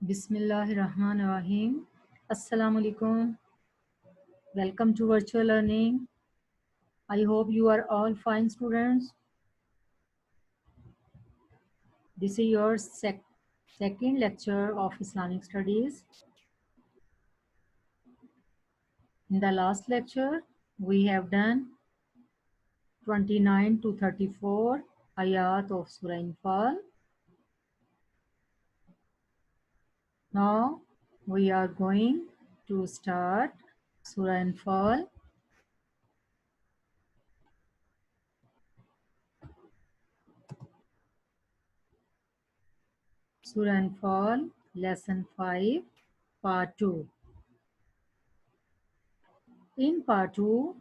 Bismillahirrahmanirrahim. Assalamu alaikum. Welcome to virtual learning. I hope you are all fine students. This is your second lecture of Islamic studies. In the last lecture, we have done 29 to 34 ayat of Surah Anfal. Now we are going to start Surah Anfal. Surah Anfal, Lesson 5, Part 2. In Part 2,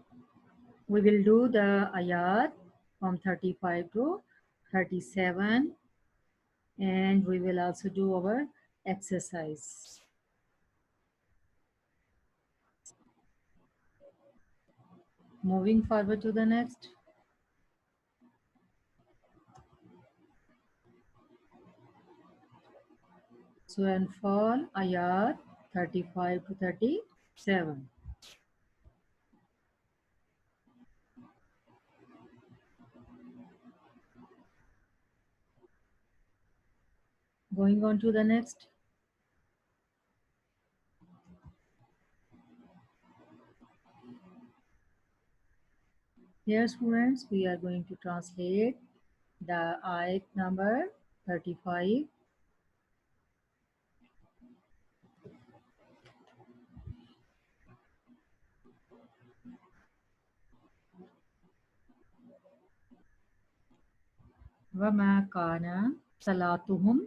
we will do the ayat from 35 to 37, and we will also do our exercise. Moving forward to the next. Surah Anfal, ayat 35 to 37. Going on to the next. Here students, we are going to translate the ayat number 35. وَمَا كَانَ صَلَاتُهُمْ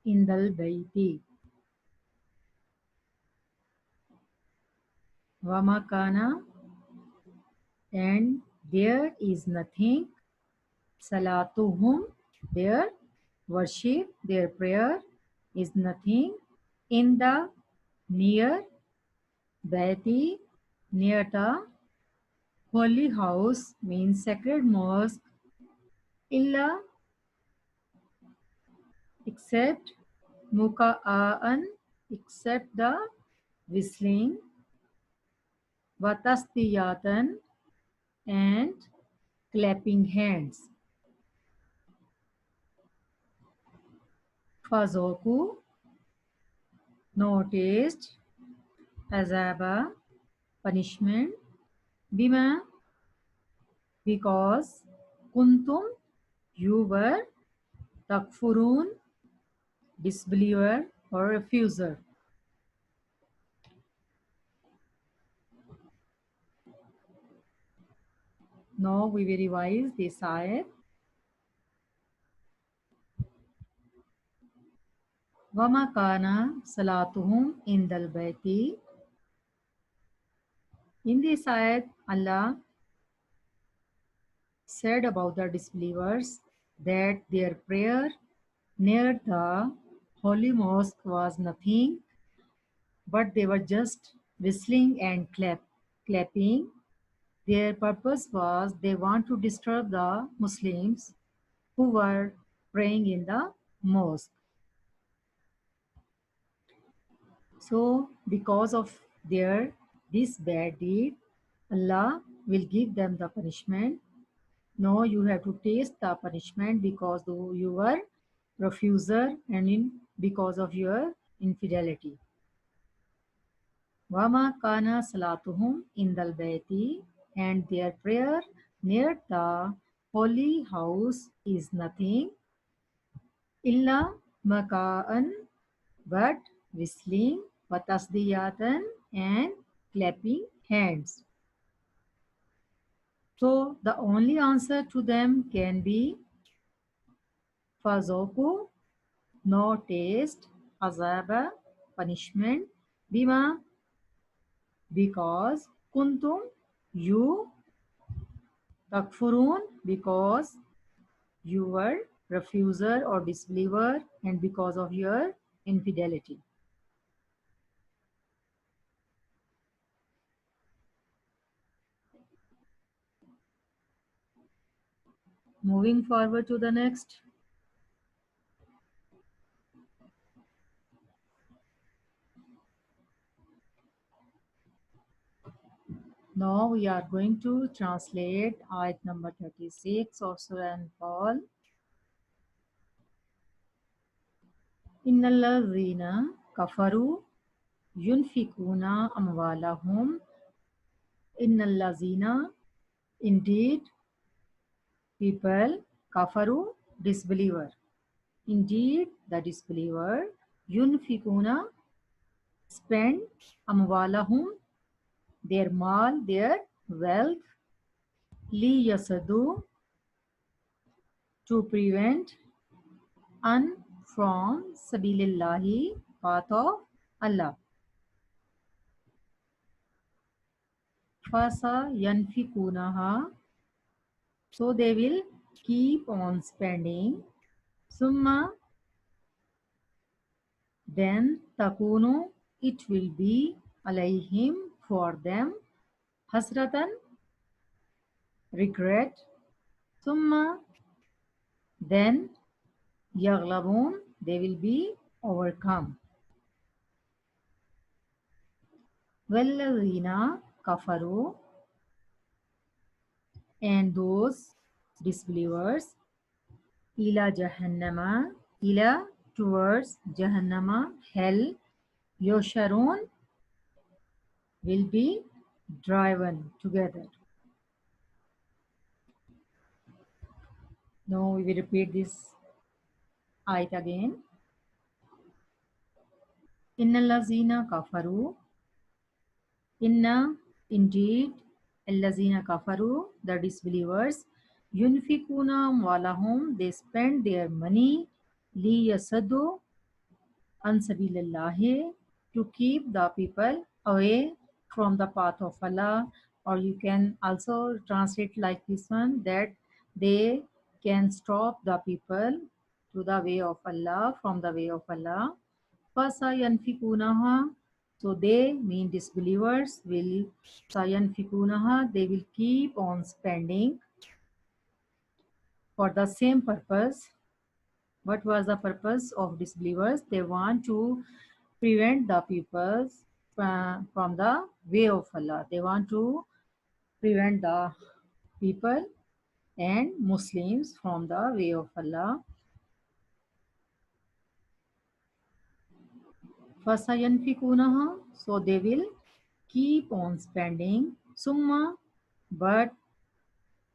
عِنْدَ الْبَيْتِ وَمَا كَانَ, and there is nothing, salatuhum, their worship, their prayer is nothing, in the near baiti, near the holy house, means sacred mosque, illa, except muka'an, except the whistling, watastiyatan, and clapping hands. Fazoku, noticed, azaba, punishment, bima, because, kuntum, you were, takfurun, disbeliever or refuser. Now we will revise this ayat. Wama kana salatuhum indal baiti. In this ayat, Allah said about the disbelievers that their prayer near the holy mosque was nothing, but they were just whistling and clapping. Their purpose was they want to disturb the Muslims who were praying in the mosque. So because of this bad deed, Allah will give them the punishment. No, you have to taste the punishment because you were refuser and because of your infidelity. Wama kana salatuhum indal baiti, and their prayer near the holy house is nothing, illa maka'an, but whistling, watasdiyatan, and clapping hands. So the only answer to them can be fazoku, no taste, azaba, punishment, bima, because, kuntum, you, takfurun, because you were refuser or disbeliever and because of your infidelity. Moving forward to the next. Now we are going to translate ayat number 36 of Surah Anfal. Innallazina kafaru yunfikuna amwalahum. Innallazina, indeed, people, kafaru, disbeliever. Indeed, the disbeliever, yunfikuna, spend amwalahum, their mal, their wealth, li yasadu, to prevent an from sabilillahi, path of Allah. Fasa yanfikunaha, so they will keep on spending. Summa, then takunu, it will be alayhim, for them, hasratan, regret. Summa, then yaghlabun, they will be overcome. Walladhina kafaru, and those disbelievers, ila jahannama, ila, towards jahannama, hell, yosharun, will be driven together. Now we will repeat this ayat again. Innallazina kafaru, inna, indeed, allazina kafaru, the disbelievers, yunfikuna walahum, they spend their money, li yasadu, ansabilillahi, to keep the people away from the path of Allah. Or you can also translate like this one, that they can stop the people to the way of Allah, from the way of Allah. Fasayanfikunaha, so they mean disbelievers will, sayanfikunaha, they will keep on spending for the same purpose. What was the purpose of disbelievers? They want to prevent the people from the way of Allah. They want to prevent the people and Muslims from the way of Allah. Fasayanfikunaha, so they will keep on spending. Summa, but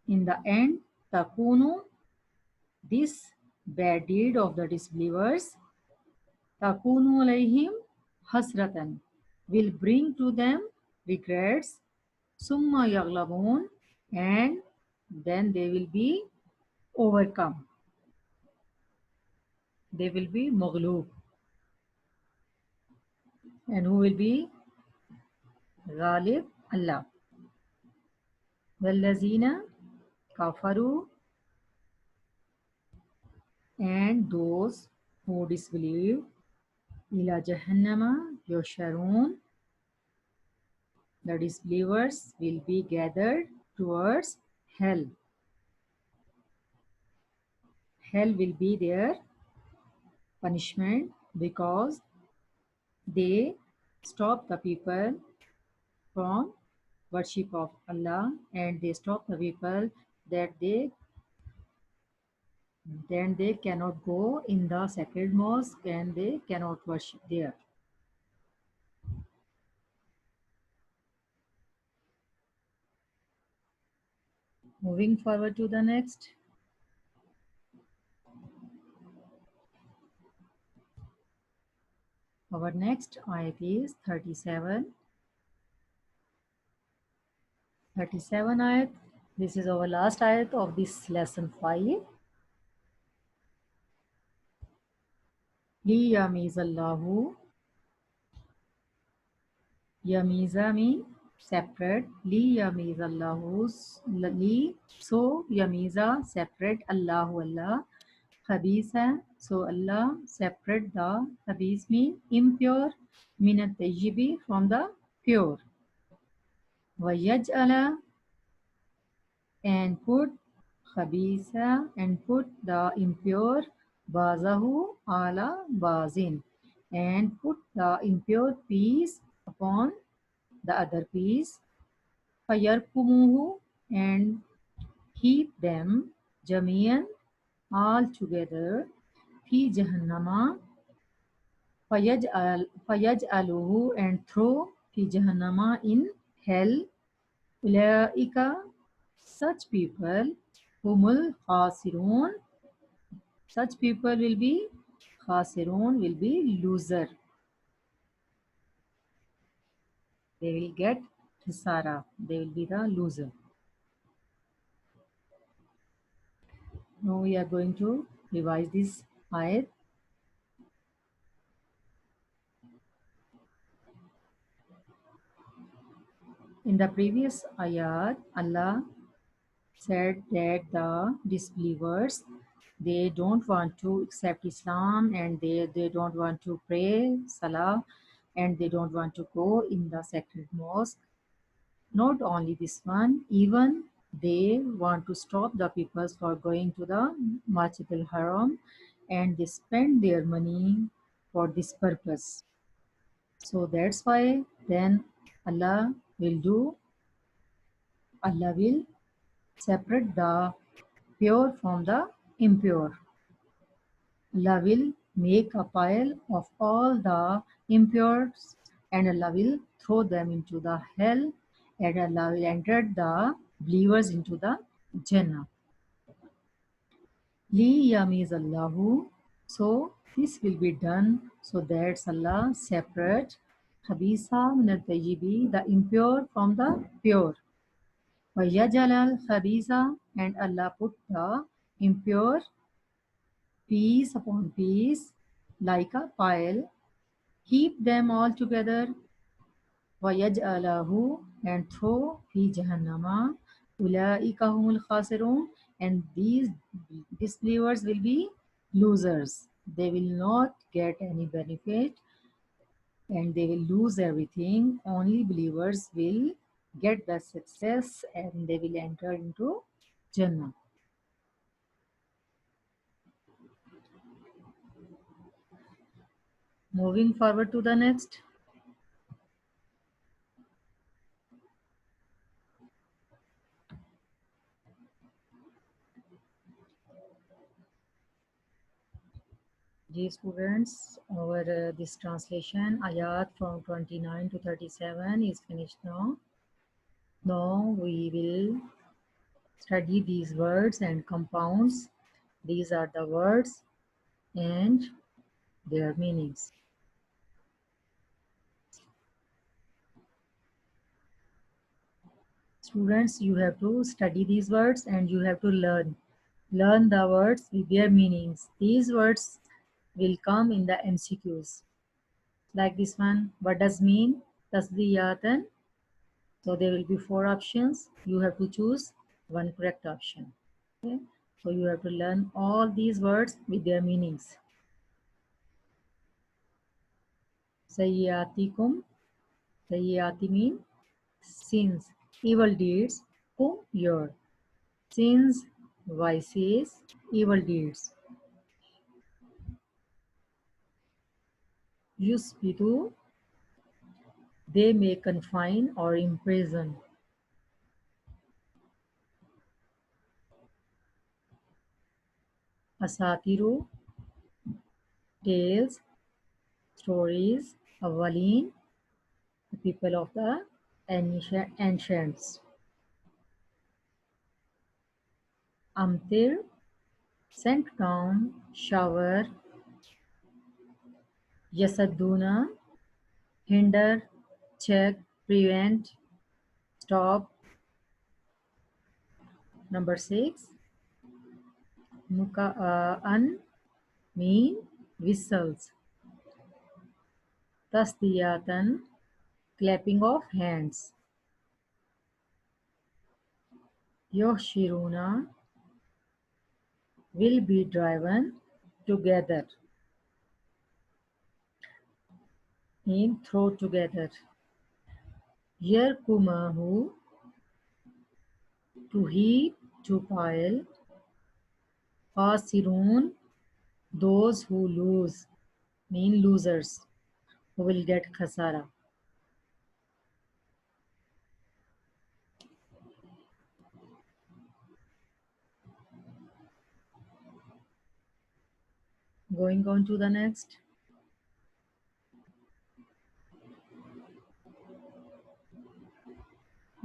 in the end, takunu, this bad deed of the disbelievers, takunu alayhim hasratan, will bring to them regrets. Summa yaghlabun, and then they will be overcome. They will be maghlub. And who will be ghalib? Allah. Wallazina kafaru, and those who disbelieve, ila jahannama yosharun, the disbelievers will be gathered towards hell. Hell will be their punishment because they stop the people from worship of Allah, and they stop the people that they cannot go in the sacred mosque and they cannot worship there. Moving forward to the next. Our next ayat is 37. 37 ayat. This is our last ayat of this lesson 5. Li yamizallahu. Yamiza mean separate. Li yamizallahu. Li, so yamiza, separate. Allahu, Allah. Khabisa, so Allah separate the, khabis mean impure, minat tayyibi, from the pure. Wayaj'ala, and put, khabisa, and put the impure, bazahu ala bazin, and put the impure piece upon the other piece. فَيَرْكُمُوهُ, and heap them, jamian, all together, fi jahannama, fayaj'aluhu, and throw fi jahannama, in hell, ulaika, such people, humul khasirun, such people will be khasirun, will be loser. They will get khisara. They will be the loser. Now we are going to revise this ayat. In the previous ayat, Allah said that the disbelievers, they don't want to accept Islam, and they don't want to pray Salah, and they don't want to go in the sacred mosque. Not only this one, even they want to stop the people for going to the Masjid al-Haram, and they spend their money for this purpose. So that's why then Allah will separate the pure from the impure. Allah will make a pile of all the impures, and Allah will throw them into the hell, and Allah will enter the believers into the Jannah. Li yamiz Allahu. So this will be done so that Allah separate khabisa min al-tayyibi, the impure from the pure. Wayajalal khabisa, and Allah put the impure piece upon piece like a pile, heap them all together, وَيَجْعَلَهُ, and throw fi jahannama, أُولَٰئِكَ هُمُ الْخَاسِرُونَ, and these disbelievers will be losers. They will not get any benefit, and they will lose everything. Only believers will get the success, and they will enter into Jannah. Moving forward to the next. Dear students, our this translation ayat from 29 to 37 is finished now. Now we will study these words and compounds. These are the words and their meanings. Students, you have to study these words and you have to learn the words with their meanings. These words will come in the MCQs. Like this one, what does mean? Tasdiyatan. So there will be 4 options. You have to choose one correct option. Okay? So you have to learn all these words with their meanings. Sayyatikum. Sayyati mean sins, evil deeds. Kum, your. Sins, vices, evil deeds. Yusbitu, they may confine or imprison. Asatiru, tales, stories. Awalin, the people of the ancients. Amtir, sent down, shower. Yasaduna, hinder, check, prevent, stop. Number 6, Muka'an, mean whistles. Tasdiyatan, clapping of hands. Yoshiruna, will be driven together. Mean throw together. Yarkumahu, to heap, to pile. Khasirun, those who lose, mean losers, who will get khasara. Going on to the next.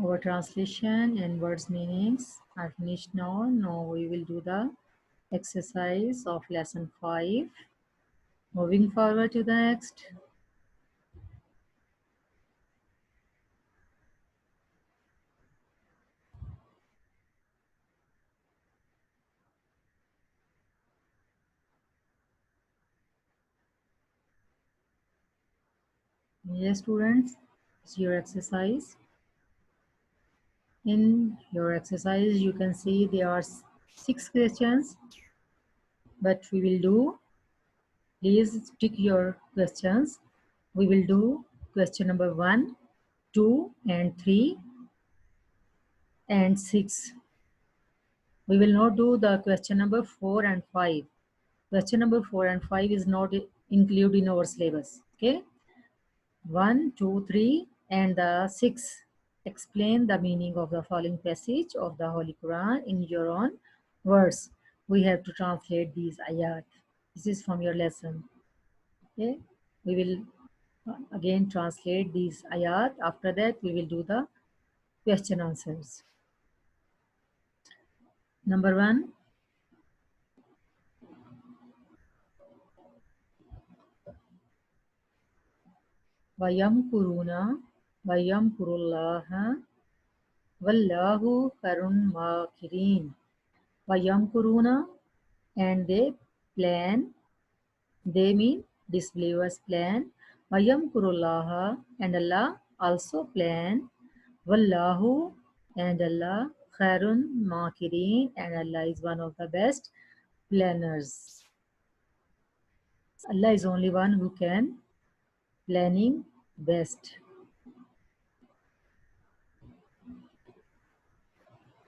Our translation and words meanings are finished now. Now we will do the exercise of lesson 5. Moving forward to the next. Yes, students, it's your exercise. In your exercise, you can see there are 6 questions, but we will do, please stick your questions. We will do question number 1, 2, and 3, and 6. We will not do the question number 4 and 5. Question number 4 and 5 is not included in our syllabus. Okay. 1, 2, 3, and the 6. Explain the meaning of the following passage of the Holy Quran in your own words. We have to translate these ayat. This is from your lesson. Okay. We will again translate these ayat. After that, we will do the question answers. Number 1. Vayamkuruna Vayamkurullaha Wallahu Karun Makirin. Vayamkuruna, and they plan, they mean disbelievers plan. Vayamkurullaha, and Allah also plan. Wallahu, and Allah Khairun Makirin, and Allah is one of the best planners. Allah is only one who can planning best.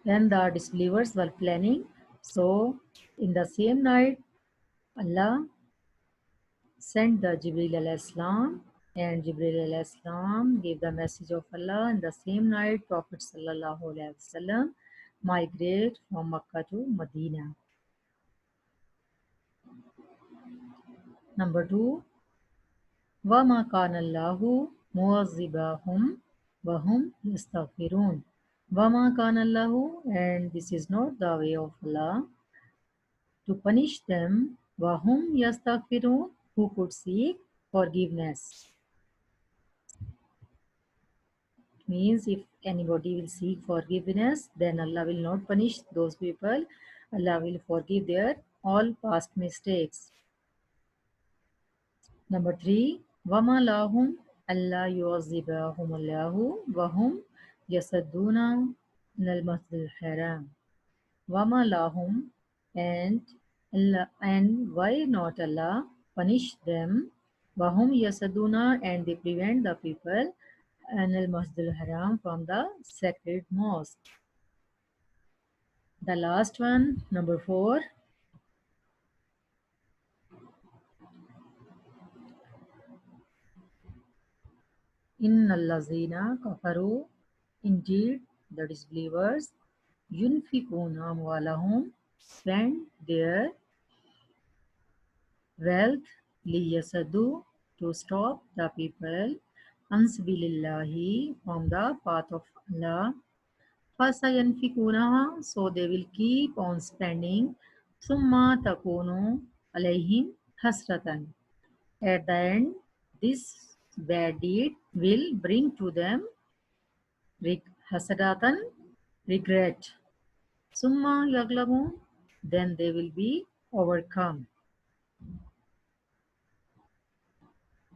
When the disbelievers were planning, so in the same night, Allah sent the Jibril alayhi salam, and Jibril alayhi salam gave the message of Allah. In the same night, Prophet sallallahu alaihi wasallam migrated from Makkah to Medina. Number 2, وَمَا كَانَ اللَّهُ مُعَذِّبَهُمْ وَهُمْ يَسْتَغْفِرُونَ. وَمَا كَانَ اللَّهُ, and this is not the way of Allah to punish them. وَهُمْ يَسْتَغْفِرُونَ, who could seek forgiveness. Means if anybody will seek forgiveness, then Allah will not punish those people. Allah will forgive their all past mistakes. Number 3, وَمَا لَهُمْ أَلَّا يُعَذِّبَهُمُ اللَّهُ وَهُمْ يَصُدُّونَ عَنِ الْمَسْجِدِ الْحَرَامِ. وَمَا لَهُمْ, and why not Allah punish them? وَهُمْ يَصُدُّونَ, and they prevent the people عن المسجد الحرام, from the sacred mosque. The last one, number 4. إِنَّ الَّذِينَ كَفَرُوا, indeed the disbelievers, يُنْفِقُونَ أَمْوَالَهُمْ, spend their wealth, لِيَصُدُّوا, to stop the people, عَنْ سَبِيلِ اللَّهِ, from the path of Allah. فَسَيَنْفِقُونَهَا, so they will keep on spending. ثُمَّ تَكُونُ عَلَيْهِمْ حَسْرَةً, at the end, this bad deed will bring to them hasratan, regret. Summa yaglamun, then they will be overcome.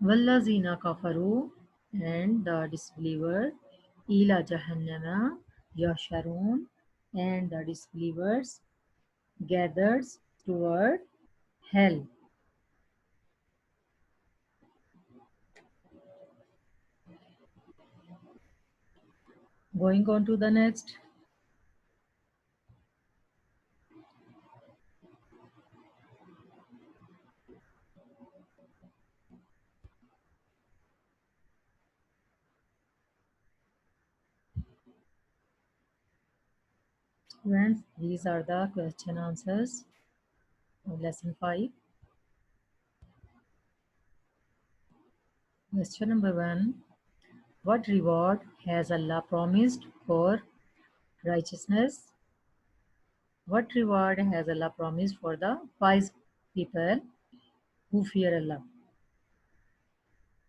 Wallazina kafaru, and the disbeliever, ila jahannama yasharun, and the disbelievers gathers toward hell. Going on to the next. Friends, these are the question answers of lesson 5. Question number 1. What reward has Allah promised for righteousness? What reward has Allah promised for the wise people who fear Allah?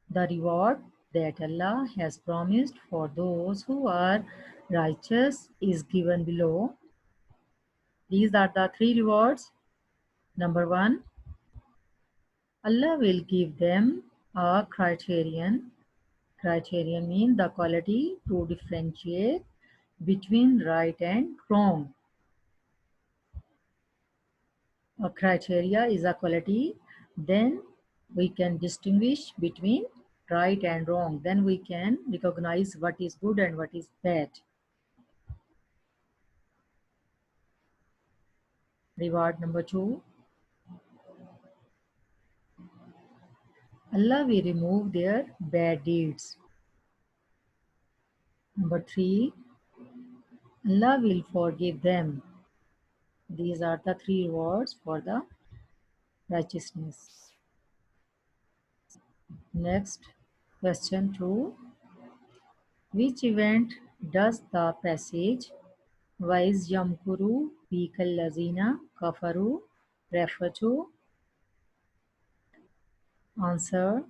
The reward that Allah has promised for those who are righteous is given below. These are the three rewards. Number 1, Allah will give them a criterion. Criterion means the quality to differentiate between right and wrong. A criteria is a quality, then we can distinguish between right and wrong. Then we can recognize what is good and what is bad. Reward number 2, Allah will remove their bad deeds. Number 3, Allah will forgive them. These are the three rewards for the righteousness. Next, question 2. Which event does the passage Wais Yamkuru Bikal Lazina Kafaru refer to? Answer.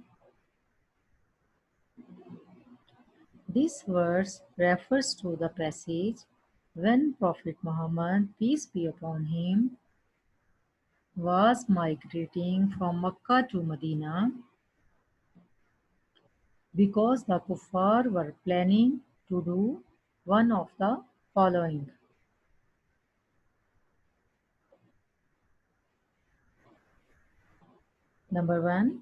This verse refers to the passage when Prophet Muhammad, peace be upon him, was migrating from Mecca to Medina because the kuffar were planning to do one of the following. Number 1,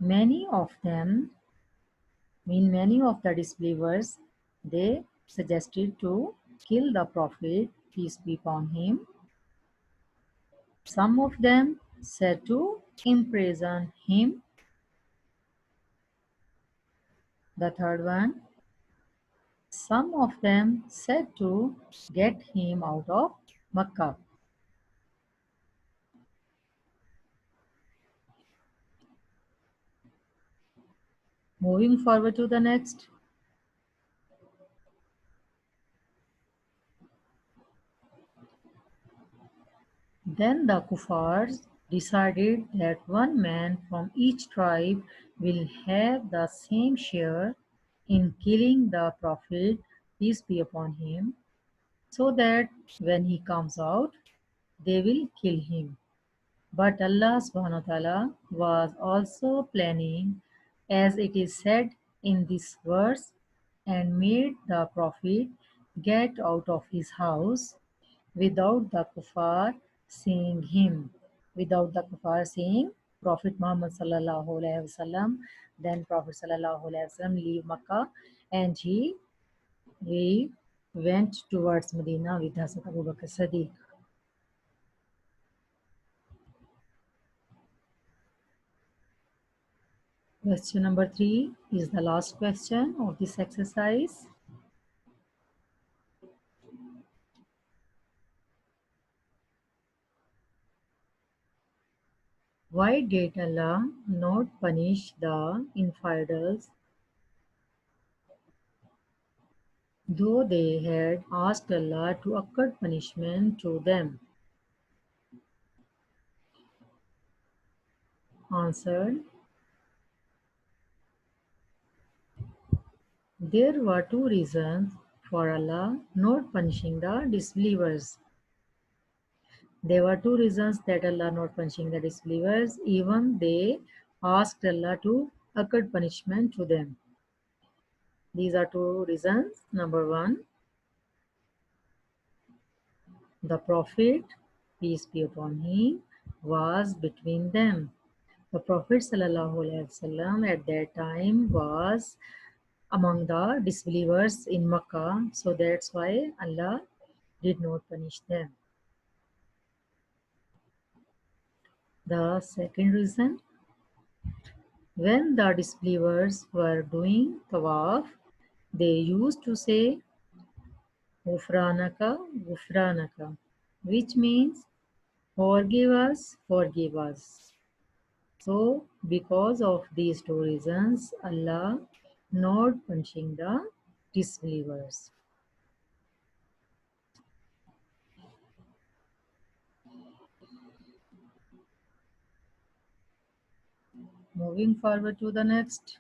many of the disbelievers, they suggested to kill the Prophet, peace be upon him. Some of them said to imprison him. The third one, some of them said to get him out of Mecca. Moving forward to the next. Then the Kuffars decided that one man from each tribe will have the same share in killing the Prophet, peace be upon him, so that when he comes out, they will kill him. But Allah subhanahu wa ta'ala was also planning, as it is said in this verse, and made the Prophet get out of his house without the kuffar seeing him. Without the kuffar seeing Prophet Muhammad sallallahu alaihi wasallam. Then Prophet sallallahu alaihi wasallam leave Makkah and he went towards Medina with Hazrat Abu Bakr Siddiq. Question number 3 is the last question of this exercise. Why did Allah not punish the infidels, though they had asked Allah to accord punishment to them? Answered. There were two reasons for Allah not punishing the disbelievers. There were two reasons that Allah not punishing the disbelievers, even they asked Allah to accord punishment to them. These are two reasons. Number 1, the Prophet, peace be upon him, was between them. The Prophet ﷺ at that time was among the disbelievers in Makkah, so that's why Allah did not punish them. The second reason, when the disbelievers were doing tawaf, they used to say Ghufranaka, Ghufranaka, which means forgive us, forgive us. So, because of these two reasons, Allah not punishing the disbelievers. Moving forward to the next.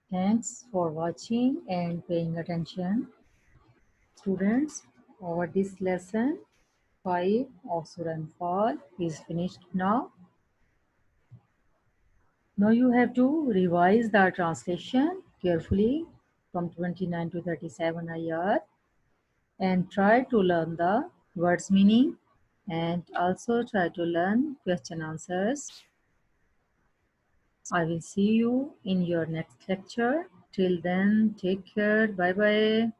Thanks for watching and paying attention. Students, over this lesson 5 of Surah Anfal is finished now. Now you have to revise the translation carefully from 29 to 37 ayat and try to learn the words meaning and also try to learn question answers. I will see you in your next lecture. Till then, take care. Bye bye.